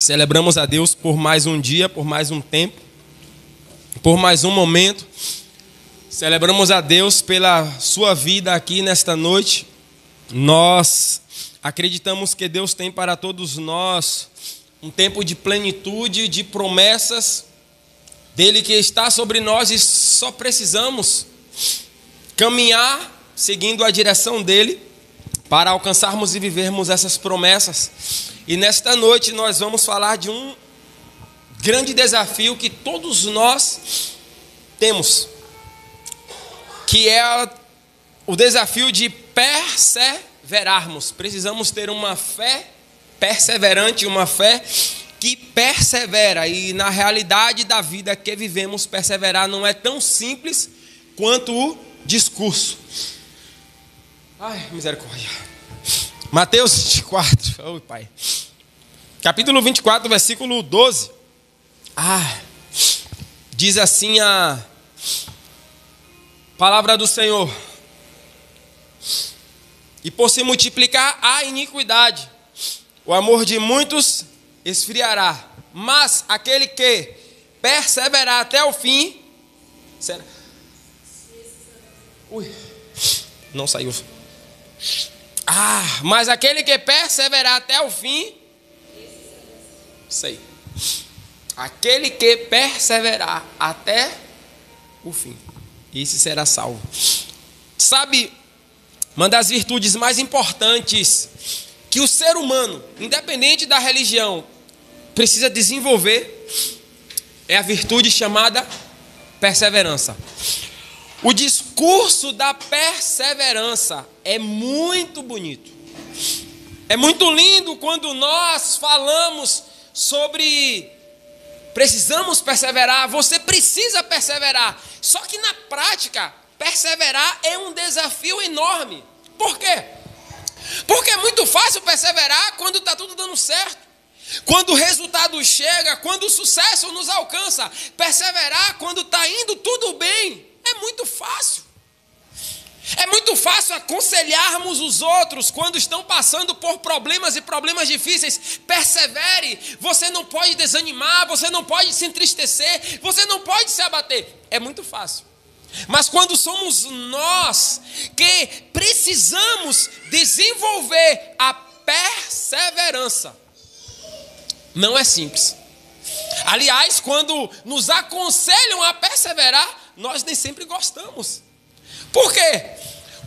Celebramos a Deus por mais um dia, por mais um tempo, por mais um momento. Celebramos a Deus pela sua vida aqui nesta noite. Nós acreditamos que Deus tem para todos nós um tempo de plenitude, de promessas dele que está sobre nós e só precisamos caminhar seguindo a direção dele para alcançarmos e vivermos essas promessas. E nesta noite nós vamos falar de um grande desafio que todos nós temos, que é o desafio de perseverarmos. Precisamos ter uma fé perseverante, uma fé que persevera. E na realidade da vida que vivemos, perseverar não é tão simples quanto o discurso. Ai, misericórdia. Mateus 24, oh, Pai. Capítulo 24, versículo 12. Diz assim a palavra do Senhor: e por se multiplicar a iniquidade, o amor de muitos esfriará, mas aquele que perseverar até o fim será. Não saiu. Mas aquele que perseverar até o fim, sei. Aquele que perseverar até o fim, esse será salvo. Sabe, uma das virtudes mais importantes que o ser humano, independente da religião, precisa desenvolver é a virtude chamada perseverança. O discurso da perseverança é muito bonito. É muito lindo quando nós falamos sobre precisamos perseverar, você precisa perseverar. Só que na prática, perseverar é um desafio enorme. Por quê? Porque é muito fácil perseverar quando está tudo dando certo. Quando o resultado chega, quando o sucesso nos alcança. Perseverar quando está indo tudo bem é muito fácil. É muito fácil aconselharmos os outros quando estão passando por problemas e problemas difíceis. Persevere, você não pode desanimar, você não pode se entristecer, você não pode se abater. É muito fácil. Mas quando somos nós que precisamos desenvolver a perseverança, não é simples. Aliás, quando nos aconselham a perseverar, nós nem sempre gostamos. Por quê?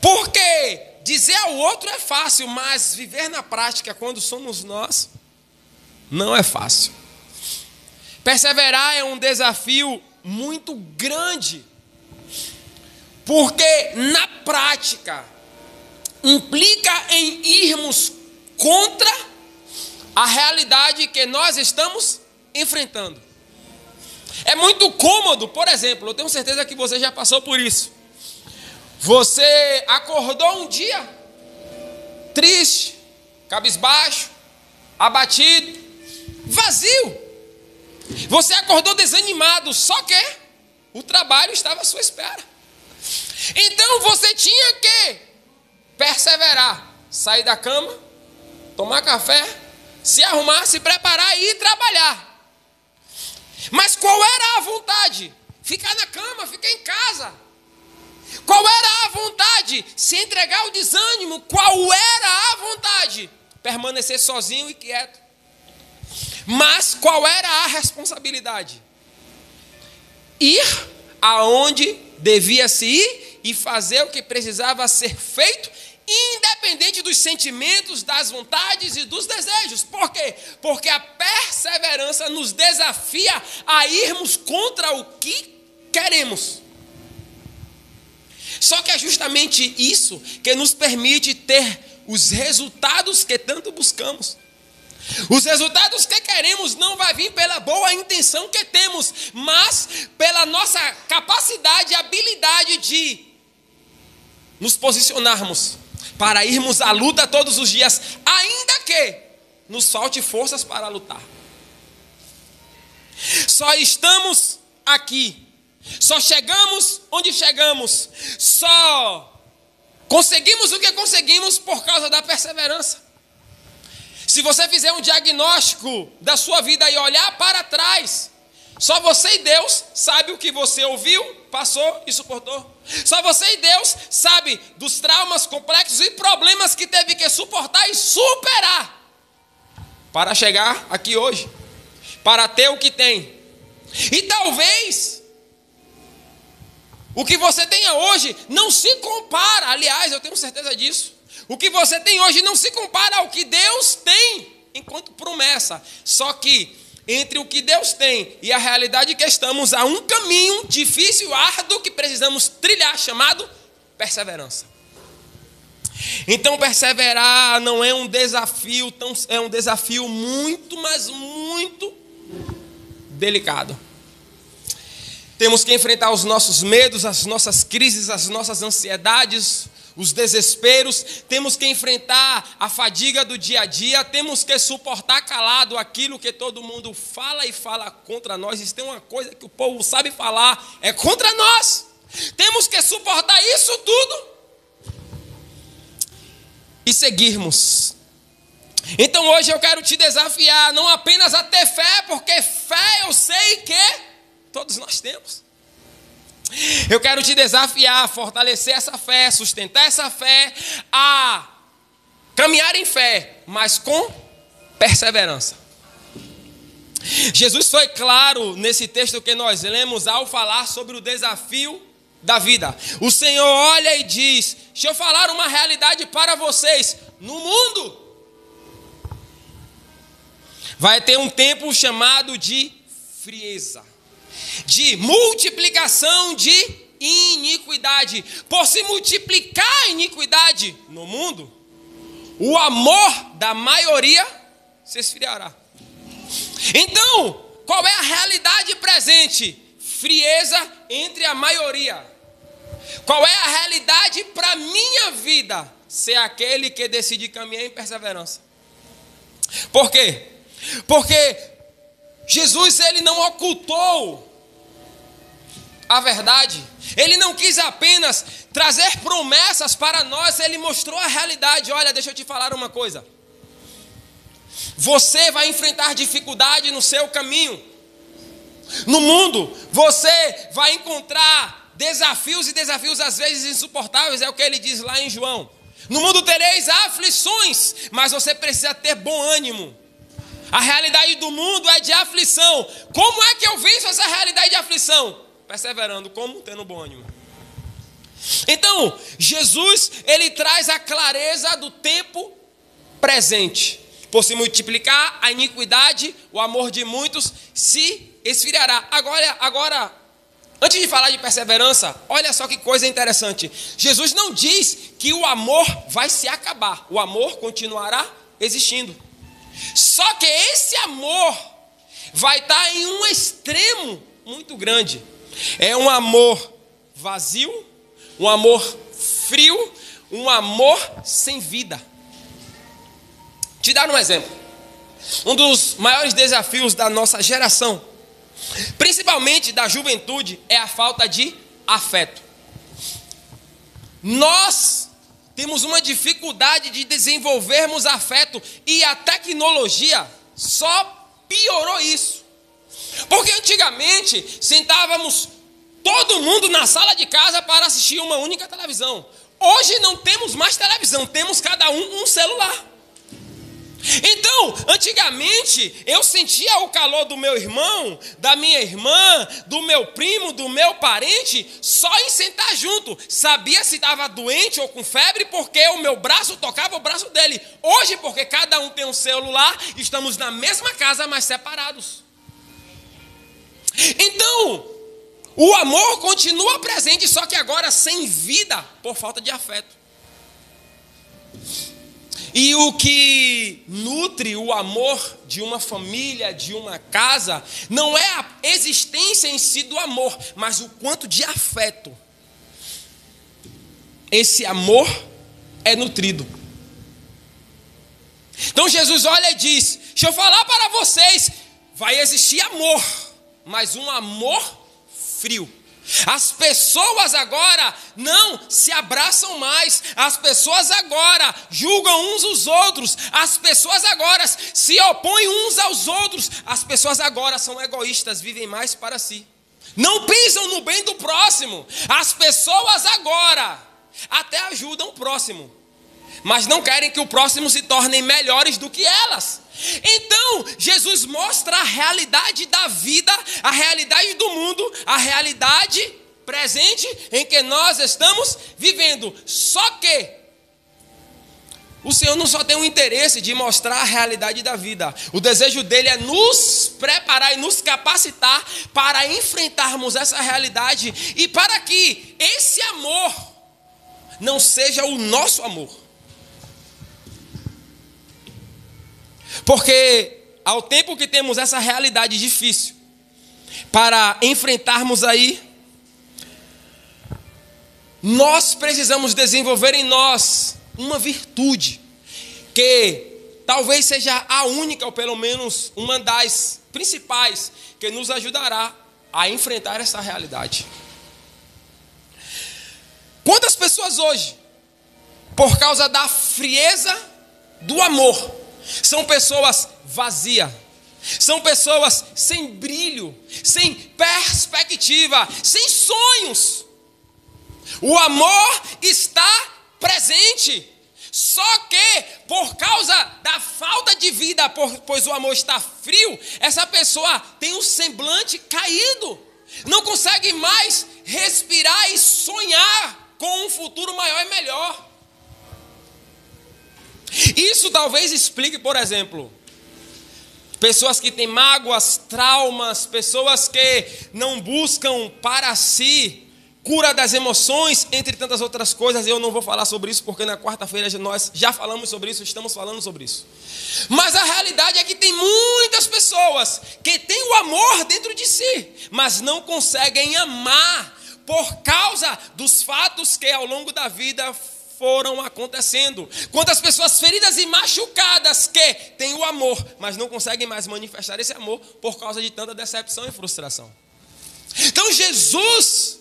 Porque dizer ao outro é fácil, mas viver na prática, quando somos nós, não é fácil. Perseverar é um desafio muito grande, porque na prática implica em irmos contra a realidade que nós estamos enfrentando. É muito cômodo, por exemplo, eu tenho certeza que você já passou por isso. Você acordou um dia triste, cabisbaixo, abatido, vazio. Você acordou desanimado, só que o trabalho estava à sua espera. Então você tinha que perseverar, sair da cama, tomar café, se arrumar, se preparar e ir trabalhar. Mas qual era a vontade? Ficar na cama, ficar em casa. Qual era a vontade? Se entregar ao desânimo. Qual era a vontade? Permanecer sozinho e quieto. Mas qual era a responsabilidade? Ir aonde devia se ir e fazer o que precisava ser feito, independente dos sentimentos, das vontades e dos desejos. Por quê? Porque a perseverança nos desafia a irmos contra o que queremos. Só que é justamente isso que nos permite ter os resultados que tanto buscamos. Os resultados que queremos não vai vir pela boa intenção que temos, mas pela nossa capacidade e habilidade de nos posicionarmos para irmos à luta todos os dias, ainda que nos falte forças para lutar. Só estamos aqui, só chegamos onde chegamos, só conseguimos o que conseguimos por causa da perseverança. Se você fizer um diagnóstico da sua vida e olhar para trás, só você e Deus sabe o que você ouviu, passou e suportou. Só você e Deus sabe dos traumas complexos e problemas que teve que suportar e superar para chegar aqui hoje, para ter o que tem. E talvez o que você tenha hoje não se compara, aliás, eu tenho certeza disso. O que você tem hoje não se compara ao que Deus tem enquanto promessa. Só que entre o que Deus tem e a realidade que estamos, há um caminho difícil e árduo que precisamos trilhar, chamado perseverança. Então perseverar não é um desafio, é um desafio muito, mas muito delicado. Temos que enfrentar os nossos medos, as nossas crises, as nossas ansiedades, os desesperos, temos que enfrentar a fadiga do dia a dia, temos que suportar calado aquilo que todo mundo fala e fala contra nós. Isso tem uma coisa que o povo sabe falar, é contra nós. Temos que suportar isso tudo e seguirmos. Então hoje eu quero te desafiar, não apenas a ter fé, porque fé eu sei que todos nós temos. Eu quero te desafiar a fortalecer essa fé, sustentar essa fé, a caminhar em fé, mas com perseverança. Jesus foi claro nesse texto que nós lemos ao falar sobre o desafio da vida. O Senhor olha e diz: deixa eu falar uma realidade para vocês. No mundo vai ter um tempo chamado de frieza, de multiplicação de iniquidade. Por se multiplicar a iniquidade no mundo, o amor da maioria se esfriará. Então, qual é a realidade presente? Frieza entre a maioria. Qual é a realidade para a minha vida? Ser aquele que decide caminhar em perseverança. Por quê? Porque Jesus, ele não ocultou a verdade. Ele não quis apenas trazer promessas para nós, ele mostrou a realidade. Olha, deixa eu te falar uma coisa. Você vai enfrentar dificuldade no seu caminho. No mundo, você vai encontrar desafios e desafios às vezes insuportáveis, é o que ele diz lá em João. No mundo tereis aflições, mas você precisa ter bom ânimo. A realidade do mundo é de aflição. Como é que eu venço essa realidade de aflição? Perseverando. Como? Tendo bom ânimo. Então, Jesus, ele traz a clareza do tempo presente. Por se multiplicar a iniquidade, o amor de muitos se esfriará. Agora, antes de falar de perseverança, olha só que coisa interessante. Jesus não diz que o amor vai se acabar. O amor continuará existindo. Só que esse amor vai estar em um extremo muito grande. É um amor vazio, um amor frio, um amor sem vida. Te dar um exemplo. Um dos maiores desafios da nossa geração, principalmente da juventude, é a falta de afeto. Nós temos uma dificuldade de desenvolvermos afeto e a tecnologia só piorou isso. Porque antigamente sentávamos todo mundo na sala de casa para assistir uma única televisão. Hoje não temos mais televisão, temos cada um celular. Então, antigamente, eu sentia o calor do meu irmão, da minha irmã, do meu primo, do meu parente, só em sentar junto. Sabia se estava doente ou com febre, porque o meu braço tocava o braço dele. Hoje, porque cada um tem um celular, estamos na mesma casa, mas separados. Então, o amor continua presente, só que agora sem vida, por falta de afeto. E o que nutre o amor de uma família, de uma casa, não é a existência em si do amor, mas o quanto de afeto esse amor é nutrido. Então Jesus olha e diz: deixa eu falar para vocês, vai existir amor, mas um amor frio. As pessoas agora não se abraçam mais. As pessoas agora julgam uns os outros. As pessoas agora se opõem uns aos outros. As pessoas agora são egoístas, vivem mais para si. Não pensam no bem do próximo. As pessoas agora até ajudam o próximo, mas não querem que o próximo se torne melhores do que elas. Então, Jesus mostra a realidade da vida, a realidade do mundo, a realidade presente em que nós estamos vivendo. Só que o Senhor não só tem o interesse de mostrar a realidade da vida. O desejo dele é nos preparar e nos capacitar para enfrentarmos essa realidade e para que esse amor não seja o nosso amor. Porque ao tempo que temos essa realidade difícil para enfrentarmos aí, nós precisamos desenvolver em nós uma virtude que talvez seja a única, ou pelo menos uma das principais, que nos ajudará a enfrentar essa realidade. Quantas pessoas hoje, por causa da frieza do amor, são pessoas vazias, são pessoas sem brilho, sem perspectiva, sem sonhos. O amor está presente, só que por causa da falta de vida, pois o amor está frio, essa pessoa tem um semblante caído, não consegue mais respirar e sonhar com um futuro maior e melhor. Isso talvez explique, por exemplo, pessoas que têm mágoas, traumas, pessoas que não buscam para si cura das emoções, entre tantas outras coisas. Eu não vou falar sobre isso, porque na quarta-feira nós já falamos sobre isso, estamos falando sobre isso. Mas a realidade é que tem muitas pessoas que têm o amor dentro de si, mas não conseguem amar por causa dos fatos que ao longo da vida foram acontecendo. Quantas pessoas feridas e machucadas que têm o amor, mas não conseguem mais manifestar esse amor por causa de tanta decepção e frustração. Então Jesus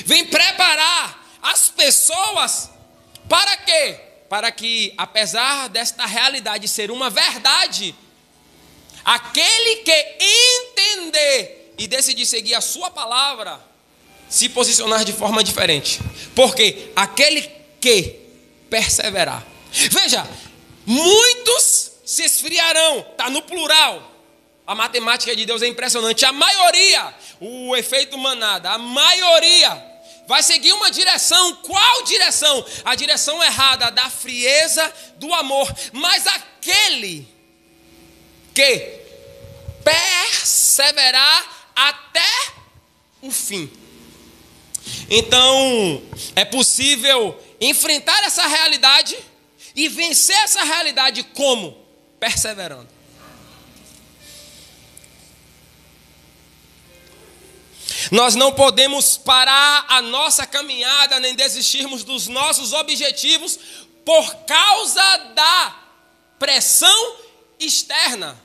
vem preparar as pessoas para quê? Para que, apesar desta realidade ser uma verdade, aquele que entender e decidir seguir a sua palavra, se posicionar de forma diferente. Porque aquele que perseverar. Veja, muitos se esfriarão, está no plural. A matemática de Deus é impressionante. A maioria, o efeito manada, a maioria vai seguir uma direção. Qual direção? A direção errada da frieza do amor. Mas aquele que perseverar até o fim. Então, é possível enfrentar essa realidade e vencer essa realidade como? Perseverando. Nós não podemos parar a nossa caminhada, nem desistirmos dos nossos objetivos por causa da pressão externa.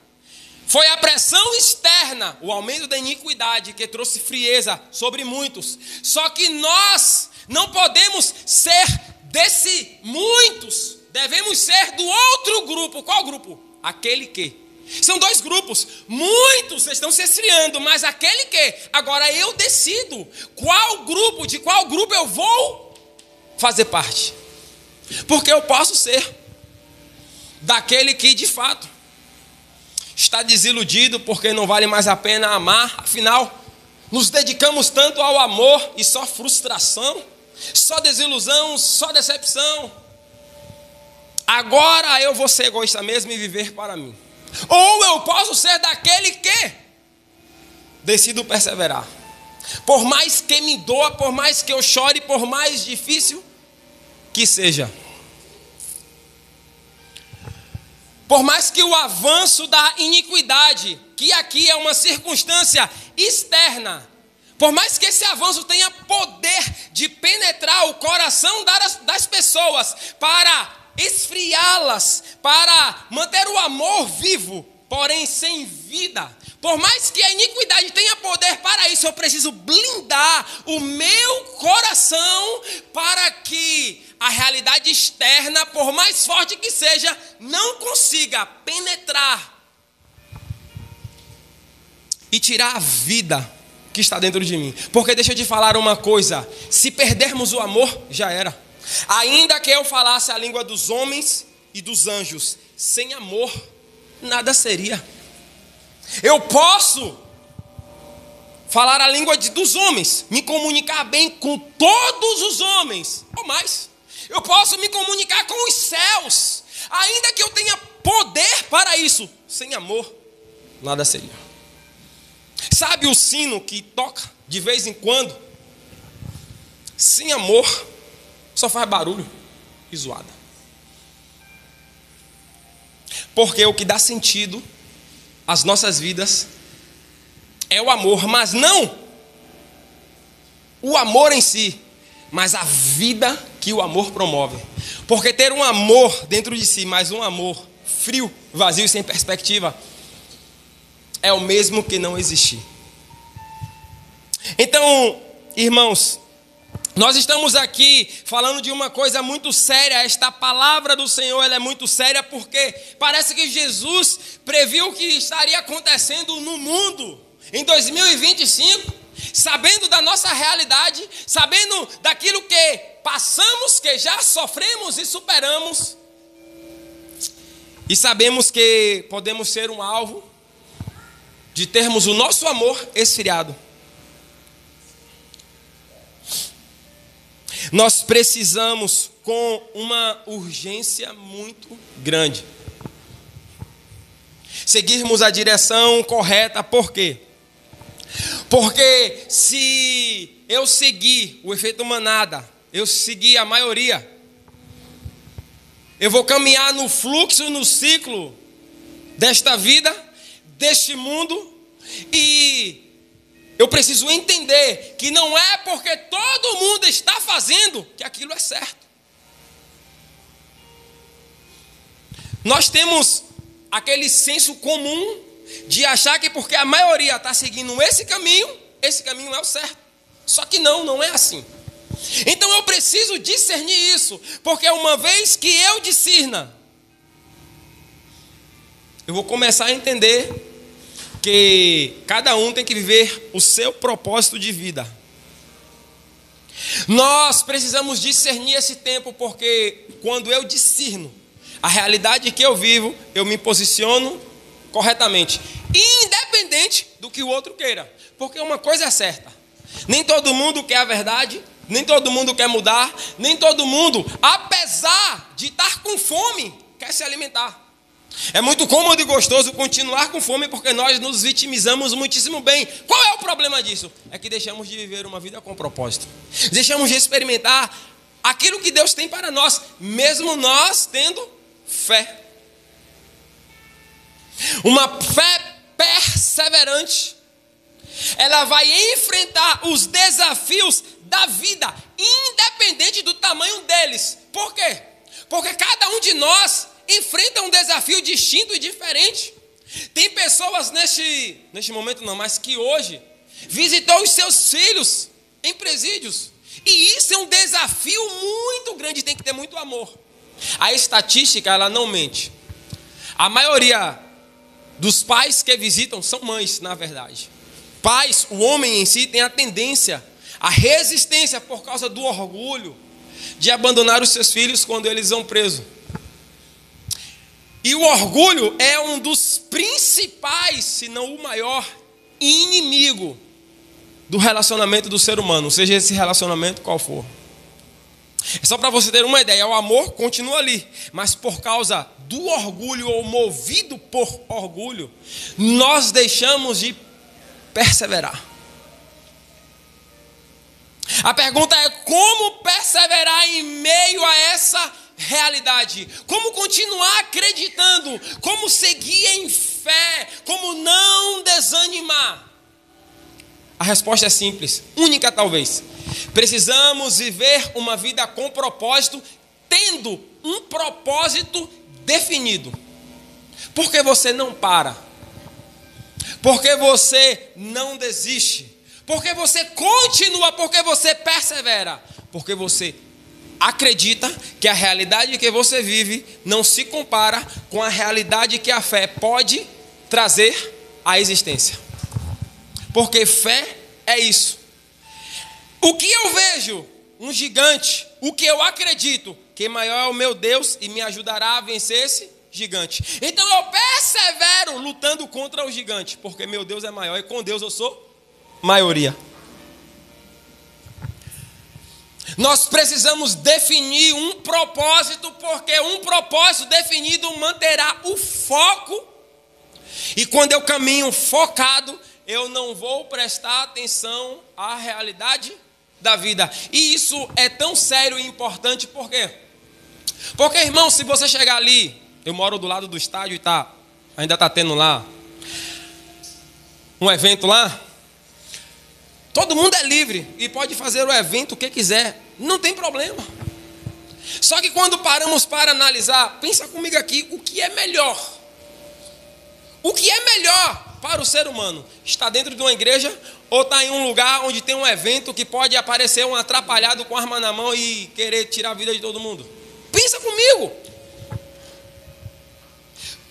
Foi a pressão externa, o aumento da iniquidade, que trouxe frieza sobre muitos. Só que nós não podemos ser desse muitos, devemos ser do outro grupo. Qual grupo? Aquele que. São dois grupos. Muitos estão se esfriando, mas aquele que. Agora eu decido de qual grupo eu vou fazer parte. Porque eu posso ser daquele que de fato está desiludido porque não vale mais a pena amar. Afinal, nos dedicamos tanto ao amor e só frustração, só desilusão, só decepção. Agora eu vou ser egoísta mesmo e viver para mim. Ou eu posso ser daquele que decido perseverar. Por mais que me doa, por mais que eu chore, por mais difícil que seja. Por mais que o avanço da iniquidade, que aqui é uma circunstância externa, por mais que esse avanço tenha poder de penetrar o coração das pessoas para esfriá-las, para manter o amor vivo, porém sem vida. Por mais que a iniquidade tenha poder para isso, eu preciso blindar o meu coração para que a realidade externa, por mais forte que seja, não consiga penetrar e tirar a vida que está dentro de mim. Porque deixa eu te falar uma coisa, se perdermos o amor, já era. Ainda que eu falasse a língua dos homens e dos anjos, sem amor, nada seria. Eu posso falar a língua dos homens, me comunicar bem com todos os homens, ou mais. Eu posso me comunicar com os céus, ainda que eu tenha poder para isso, sem amor, nada seria. Sabe o sino que toca de vez em quando? Sem amor, só faz barulho e zoada. Porque o que dá sentido às nossas vidas é o amor, mas não o amor em si, mas a vida que o amor promove. Porque ter um amor dentro de si, mas um amor frio, vazio e sem perspectiva, é o mesmo que não existir. Então, irmãos, nós estamos aqui falando de uma coisa muito séria. Esta palavra do Senhor, ela é muito séria porque parece que Jesus previu o que estaria acontecendo no mundo em 2025, sabendo da nossa realidade, sabendo daquilo que passamos, que já sofremos e superamos, e sabemos que podemos ser um alvo de termos o nosso amor esfriado. Nós precisamos, com uma urgência muito grande, seguirmos a direção correta. Por quê? Porque se eu seguir o efeito manada, eu seguir a maioria, eu vou caminhar no fluxo, no ciclo desta vida, deste mundo, e eu preciso entender que não é porque todo mundo está fazendo que aquilo é certo. Nós temos aquele senso comum de achar que porque a maioria está seguindo esse caminho é o certo. Só que não é assim. Então eu preciso discernir isso, porque uma vez que eu discerna, eu vou começar a entender que cada um tem que viver o seu propósito de vida. Nós precisamos discernir esse tempo, porque quando eu discerno a realidade que eu vivo, eu me posiciono corretamente, independente do que o outro queira. Porque uma coisa é certa, nem todo mundo quer a verdade, nem todo mundo quer mudar, nem todo mundo, apesar de estar com fome, quer se alimentar. É muito cômodo e gostoso continuar com fome porque nós nos vitimizamos muitíssimo bem. Qual é o problema disso? É que deixamos de viver uma vida com propósito. Deixamos de experimentar aquilo que Deus tem para nós, mesmo nós tendo fé. Uma fé perseverante. Ela vai enfrentar os desafios da vida, independente do tamanho deles. Por quê? Porque cada um de nós enfrenta um desafio distinto e diferente. Tem pessoas neste momento não, mas que hoje visitou os seus filhos em presídios. E isso é um desafio muito grande, tem que ter muito amor. A estatística, ela não mente. A maioria dos pais que visitam são mães, na verdade. Pais, o homem em si tem a tendência, a resistência por causa do orgulho de abandonar os seus filhos quando eles vão presos. E o orgulho é um dos principais, se não o maior, inimigo do relacionamento do ser humano, seja esse relacionamento qual for. É só para você ter uma ideia, o amor continua ali, mas por causa do orgulho ou movido por orgulho, nós deixamos de perseverar. A pergunta é como perseverar em meio a essa realidade? Como continuar acreditando? Como seguir em fé? Como não desanimar? A resposta é simples, única talvez. Precisamos viver uma vida com propósito, tendo um propósito definido. Porque você não para. Porque você não desiste. Porque você continua, porque você persevera. Porque você acredita que a realidade que você vive não se compara com a realidade que a fé pode trazer à existência. Porque fé é isso. O que eu vejo? Um gigante. O que eu acredito? Que maior é o meu Deus e me ajudará a vencer esse gigante. Então eu persevero lutando contra o gigante, porque meu Deus é maior e com Deus eu sou maioria. Nós precisamos definir um propósito, porque um propósito definido manterá o foco. E quando eu caminho focado, eu não vou prestar atenção à realidade da vida. E isso é tão sério e importante, por quê? Porque, irmão, se você chegar ali, eu moro do lado do estádio e ainda está tendo lá um evento lá. Todo mundo é livre e pode fazer o evento o que quiser, não tem problema. Só que quando paramos para analisar, pensa comigo aqui, o que é melhor? O que é melhor para o ser humano? Está dentro de uma igreja ou está em um lugar onde tem um evento que pode aparecer um atrapalhado com arma na mão e querer tirar a vida de todo mundo? Pensa comigo.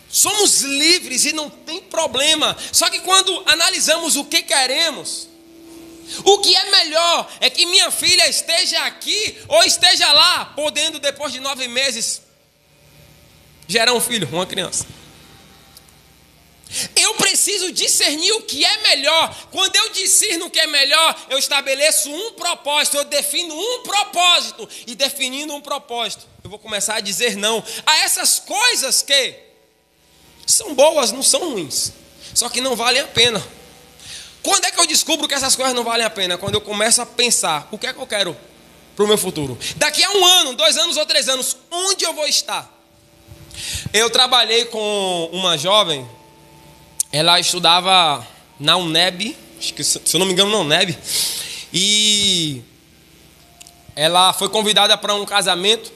Somos livres e não tem problema. Só que quando analisamos o que queremos, o que é melhor é que minha filha esteja aqui ou esteja lá, podendo depois de 9 meses gerar um filho, uma criança. Eu preciso discernir o que é melhor. Quando eu discerno o que é melhor, eu estabeleço um propósito, eu defino um propósito. E definindo um propósito, eu vou começar a dizer não a essas coisas que são boas, não são ruins, só que não valem a pena. Quando é que eu descubro que essas coisas não valem a pena? Quando eu começo a pensar, o que é que eu quero para o meu futuro? Daqui a 1 ano, 2 anos ou 3 anos, onde eu vou estar? Eu trabalhei com uma jovem, ela estudava na UNEB, acho que, se eu não me engano, na UNEB, e ela foi convidada para um casamento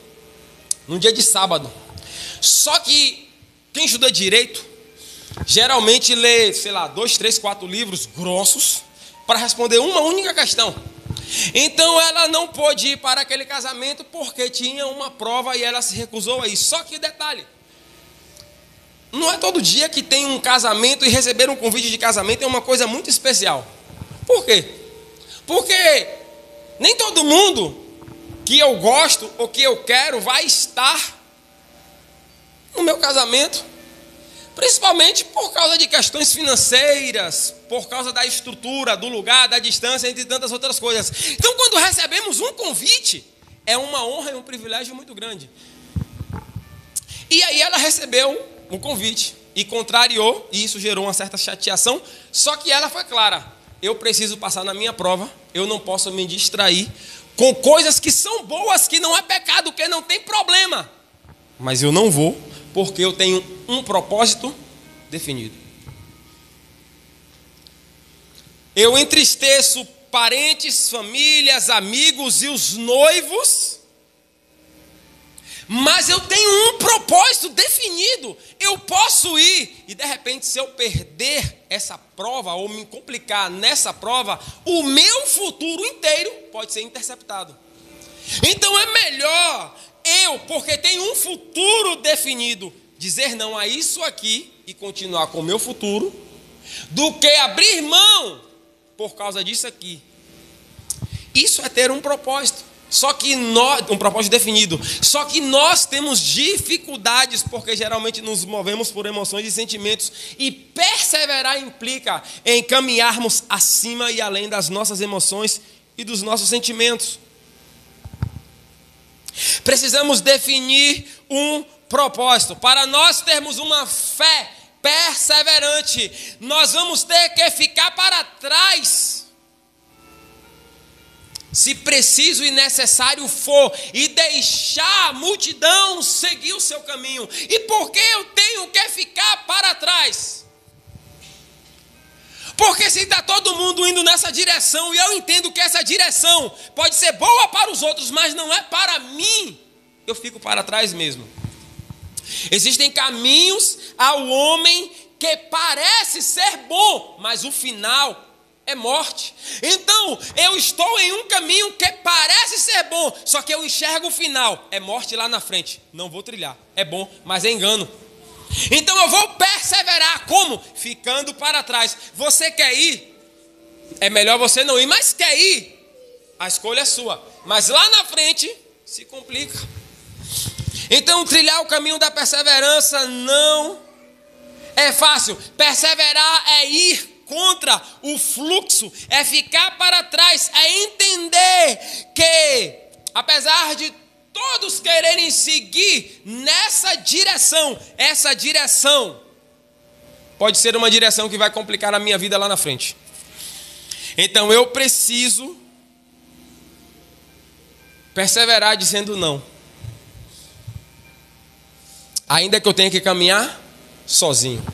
num dia de sábado. Só que quem estuda direito geralmente lê, 2, 3, 4 livros grossos para responder uma única questão. Então ela não pôde ir para aquele casamento porque tinha uma prova e ela se recusou a ir. Só que detalhe, não é todo dia que tem um casamento e receber um convite de casamento é uma coisa muito especial. Por quê? Porque nem todo mundo que eu gosto ou que eu quero vai estar no meu casamento, principalmente por causa de questões financeiras, por causa da estrutura, do lugar, da distância, entre tantas outras coisas. Então, quando recebemos um convite, é uma honra e um privilégio muito grande. E aí ela recebeu um convite e contrariou, e isso gerou uma certa chateação, só que ela foi clara: eu preciso passar na minha prova, eu não posso me distrair com coisas que são boas, que não é pecado, que não tem problema, mas eu não vou, porque eu tenho um propósito definido. Eu entristeço parentes, famílias, amigos e os noivos, mas eu tenho um propósito definido. Eu posso ir e de repente, se eu perder essa prova ou me complicar nessa prova, o meu futuro inteiro pode ser interceptado. Então é melhor porque tenho um futuro definido, dizer não a isso aqui e continuar com o meu futuro, do que abrir mão por causa disso aqui. Isso é ter um propósito. Só que um propósito definido. Só que nós temos dificuldades, porque geralmente nos movemos por emoções e sentimentos. E perseverar implica em caminharmos acima e além das nossas emoções e dos nossos sentimentos. Precisamos definir um propósito. Para nós termos uma fé perseverante, nós vamos ter que ficar para trás, se preciso e necessário for, e deixar a multidão seguir o seu caminho. E por que eu tenho que ficar para trás? Porque se está todo mundo indo nessa direção, e eu entendo que essa direção pode ser boa para os outros, mas não é para mim, eu fico para trás mesmo. Existem caminhos ao homem que parece ser bom, mas o final é morte. Então, eu estou em um caminho que parece ser bom, só que eu enxergo o final, é morte lá na frente. Não vou trilhar, é bom, mas é engano. Então eu vou perseverar, como? Ficando para trás. Você quer ir? É melhor você não ir, mas quer ir? A escolha é sua. Mas lá na frente, se complica. Então trilhar o caminho da perseverança não é fácil. Perseverar é ir contra o fluxo, é ficar para trás, é entender que, apesar de todos quererem seguir nessa direção, essa direção pode ser uma direção que vai complicar a minha vida lá na frente. Então eu preciso perseverar dizendo não, ainda que eu tenha que caminhar sozinho.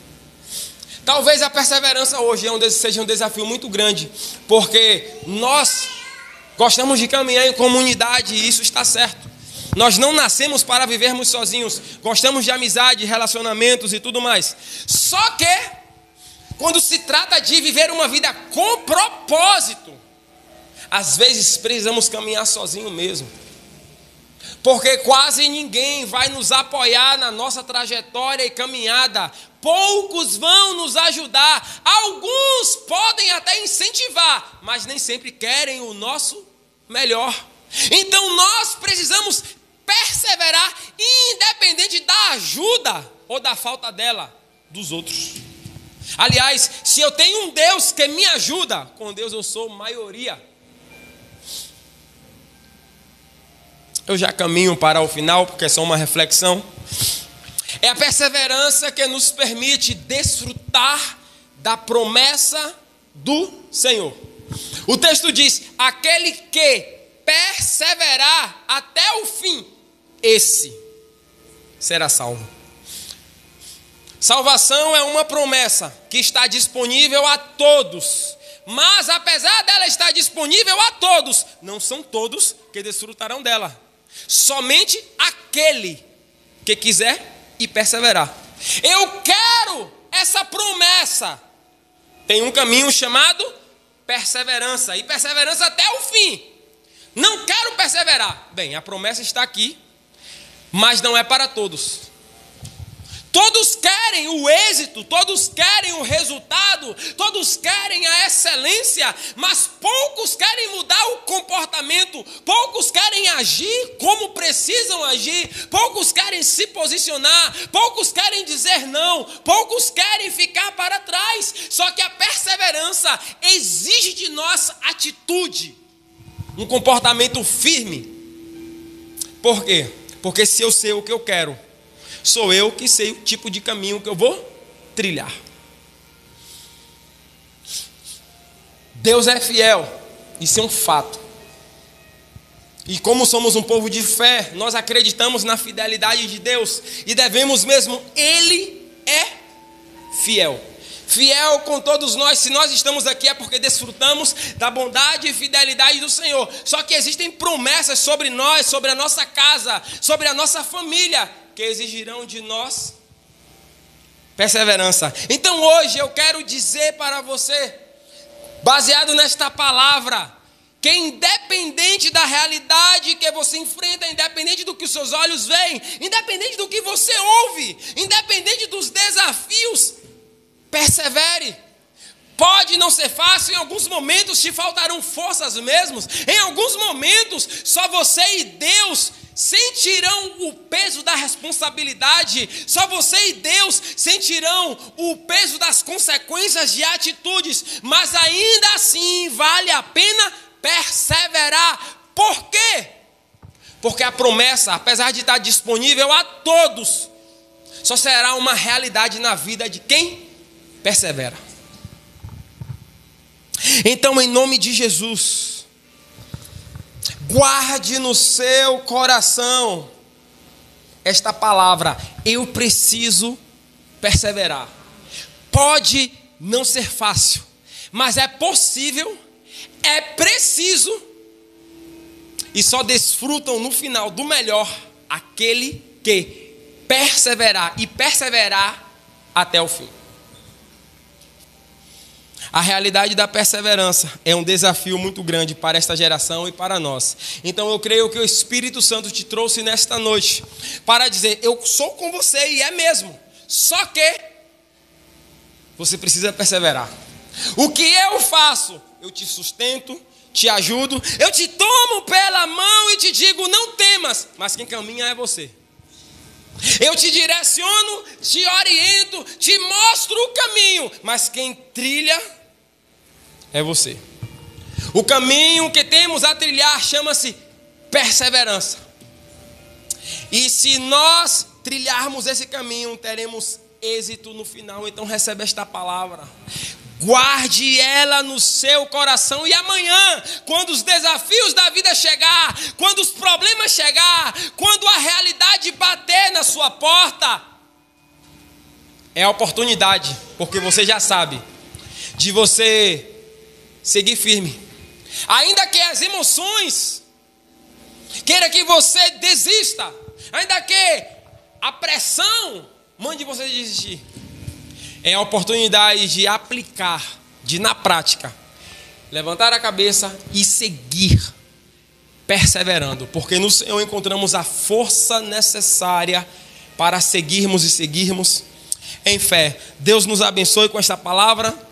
Talvez a perseverança hoje seja um desafio muito grande, porque nós gostamos de caminhar em comunidade e isso está certo. Nós não nascemos para vivermos sozinhos, gostamos de amizade, relacionamentos e tudo mais. Só que, quando se trata de viver uma vida com propósito, às vezes precisamos caminhar sozinho mesmo. Porque quase ninguém vai nos apoiar na nossa trajetória e caminhada. Poucos vão nos ajudar. Alguns podem até incentivar, mas nem sempre querem o nosso melhor. Então nós precisamos perseverar, independente da ajuda ou da falta dela dos outros. Aliás, se eu tenho um Deus que me ajuda, com Deus eu sou maioria. Eu já caminho para o final, porque é só uma reflexão. É a perseverança que nos permite desfrutar da promessa do Senhor. O texto diz: aquele que perseverar até o fim, esse será salvo. Salvação é uma promessa que está disponível a todos. Mas apesar dela estar disponível a todos, não são todos que desfrutarão dela. Somente aquele que quiser e perseverar. Eu quero essa promessa. Tem um caminho chamado perseverança. E perseverança até o fim. Não quero perseverar. Bem, a promessa está aqui, mas não é para todos. Todos querem o êxito, todos querem o resultado, todos querem a excelência, mas poucos querem mudar o comportamento, poucos querem agir como precisam agir, poucos querem se posicionar, poucos querem dizer não, poucos querem ficar para trás. Só que a perseverança exige de nós atitude, um comportamento firme. Por quê? Porque se eu sei o que eu quero, sou eu que sei o tipo de caminho que eu vou trilhar. Deus é fiel, isso é um fato. E como somos um povo de fé, nós acreditamos na fidelidade de Deus e devemos mesmo, Ele é fiel. Fiel com todos nós. Se nós estamos aqui é porque desfrutamos da bondade e fidelidade do Senhor. Só que existem promessas sobre nós, sobre a nossa casa, sobre a nossa família, que exigirão de nós perseverança. Então hoje eu quero dizer para você, baseado nesta palavra, que independente da realidade que você enfrenta, independente do que os seus olhos veem, independente do que você ouve, independente dos desafios, persevere. Pode não ser fácil, em alguns momentos te faltarão forças mesmo, em alguns momentos só você e Deus sentirão o peso da responsabilidade, só você e Deus sentirão o peso das consequências de atitudes, mas ainda assim vale a pena perseverar. Por quê? Porque a promessa, apesar de estar disponível a todos, só será uma realidade na vida de quem persevera. Então, em nome de Jesus, guarde no seu coração esta palavra: eu preciso perseverar. Pode não ser fácil, mas é possível, é preciso, e só desfrutam no final do melhor aquele que perseverar e perseverar até o fim. A realidade da perseverança é um desafio muito grande para esta geração e para nós. Então eu creio que o Espírito Santo te trouxe nesta noite para dizer: eu sou com você, e é mesmo. Só que você precisa perseverar. O que eu faço? Eu te sustento, te ajudo, eu te tomo pela mão e te digo: não temas, mas quem caminha é você. Eu te direciono, te oriento, te mostro o caminho, mas quem trilha é você. O caminho que temos a trilhar chama-se perseverança. E se nós trilharmos esse caminho, teremos êxito no final. Então recebe esta palavra. Guarde ela no seu coração, e amanhã, quando os desafios da vida chegar, quando os problemas chegar, quando a realidade bater na sua porta, é a oportunidade, porque você já sabe, de você seguir firme. Ainda que as emoções queira que você desista, ainda que a pressão mande você desistir, é a oportunidade de aplicar, de na prática, levantar a cabeça e seguir, perseverando, porque no Senhor encontramos a força necessária para seguirmos e seguirmos em fé. Deus nos abençoe com esta palavra.